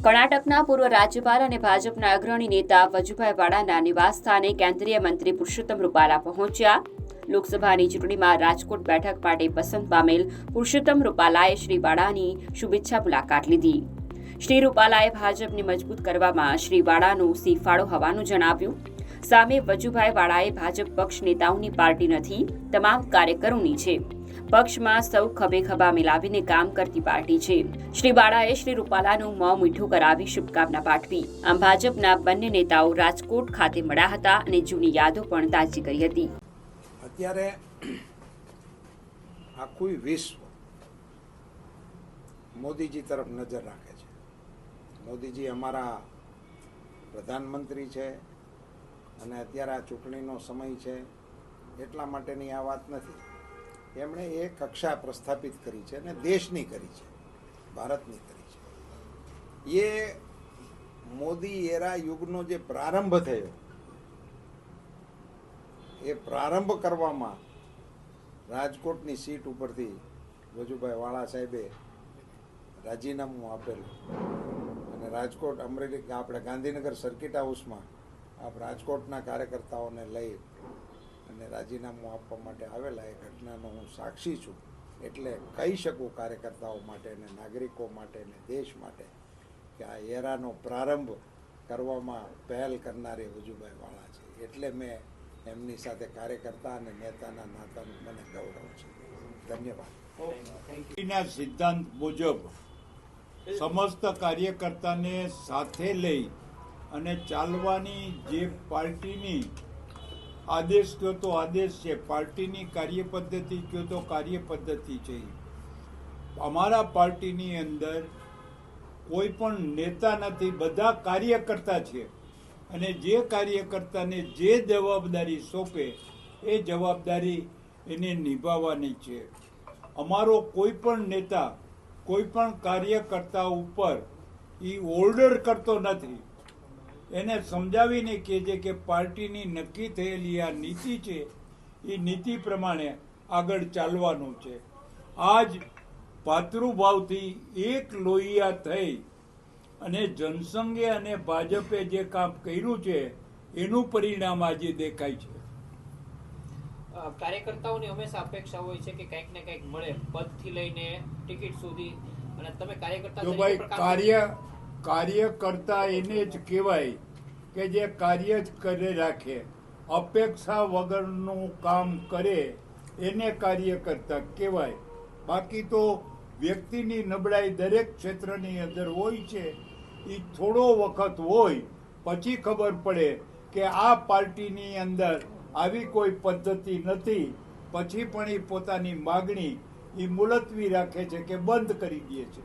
કર્ણાટકના પૂર્વ રાજ્યપાલ અને ભાજપના અગ્રણી નેતા વજુભાઈ વાળાના નિવાસસ્થાને કેન્દ્રીય મંત્રી પુરુષોત્તમ રૂપાલા પહોંચ્યા। લોકસભાની ચૂંટણીમાં રાજકોટ બેઠક માટે પસંદ પામેલ પુરુષોત્તમ રૂપાલાએ શ્રી વાળાની શુભેચ્છા મુલાકાત લીધી। શ્રી રૂપાલાએ ભાજપને મજબૂત કરવામાં શ્રી વાળાનો ફાળો હોવાનું જણાવ્યું। સામે વજુભાઈ વાળાએ ભાજપ પક્ષ નેતાઓની પાર્ટી નથી, તમામ કાર્યકરોની છે। પક્ષમાં સૌ ખભે ખભા મિલાવીને કામ કરતી પાર્ટી છે। શ્રી વાળાએ શ્રી રૂપાલાનું મોં મીઠું કરાવી શુભકામના પાઠવી। આમ ભાજપના બંને નેતાઓ રાજકોટ ખાતે મળ્યા હતા અને જૂની યાદો પણ તાજી કરી હતી। અત્યારે આખું વિશ્વ મોદીજી તરફ નજર રાખે છે। મોદીજી અમારા પ્રધાનમંત્રી છે અને અત્યારે આ ચૂંટણીનો સમય છે એટલા માટેની આ વાત નથી। એમણે એ કક્ષા પ્રસ્થાપિત કરી છે અને દેશની કરી છે, ભારતની કરી છે। એ મોદી એરા યુગનો જે પ્રારંભ થયો એ પ્રારંભ કરવામાં રાજકોટની સીટ ઉપરથી વજુભાઈ વાળા સાહેબે રાજીનામું આપેલું અને રાજકોટ અમરેલી આપણે ગાંધીનગર સર્કિટ હાઉસમાં રાજકોટના કાર્યકર્તાઓને લઈ અને રાજીનામું આપવા માટે આવેલા એ ઘટનાનો હું સાક્ષી છું। એટલે કહી શકું કાર્યકર્તાઓ માટે ને નાગરિકો માટે ને દેશ માટે કે આ એરાનો પ્રારંભ કરવામાં પહેલ કરનારી વજુભાઈ વાળા છે। એટલે મેં એમની સાથે કાર્યકર્તા અને નેતાના નાતાનું મને ગૌરવ છે। ધન્યવાદ। સિદ્ધાંત મુજબ સમસ્ત કાર્યકર્તાને સાથે લઈ અને ચાલવાની જે પાર્ટીની આદેશ કહો તો આદેશ છે, પાર્ટીની કાર્યપદ્ધતિ કહો તો કાર્યપદ્ધતિ છે। અમારા પાર્ટીની અંદર કોઈ પણ નેતા નથી, બધા કાર્યકર્તા છે અને જે કાર્યકર્તાને જે જવાબદારી સોંપે એ જવાબદારી એને નિભાવવાની છે। અમારો કોઈ પણ નેતા કોઈ પણ કાર્યકર્તા ઉપર એ ઓર્ડર કરતો નથી, એને સમજાવીને કહે છે કે પાર્ટીની નક્કી થયેલી આ નીતિ છે એ નીતિ પ્રમાણે આગળ ચાલવાનું છે। આજ ભાતૃભાવથી એક લોહિયા થઈ અને જનસંઘે અને ભાજપે જે કામ કર્યું છે એનું પરિણામ આજે દેખાય છે। કાર્યકર્તાઓની હંમેશા અપેક્ષા હોય છે કે કંઈક ને કંઈક મળે, પદથી લઈને ટિકિટ સુધી, અને તમે કાર્યકર્તા એને જ કહેવાય કે જે કાર્ય જ કરે રાખે, અપેક્ષા વગરનું કામ કરે એને કાર્યકર્તા કહેવાય। બાકી તો વ્યક્તિની નબળાઈ દરેક ક્ષેત્રની અંદર હોય છે। એ થોડો વખત હોય પછી ખબર પડે કે આ પાર્ટીની અંદર આવી કોઈ પદ્ધતિ નથી, પછી પણ એ પોતાની માગણી એ મુલતવી રાખે છે કે બંધ કરી દે છે।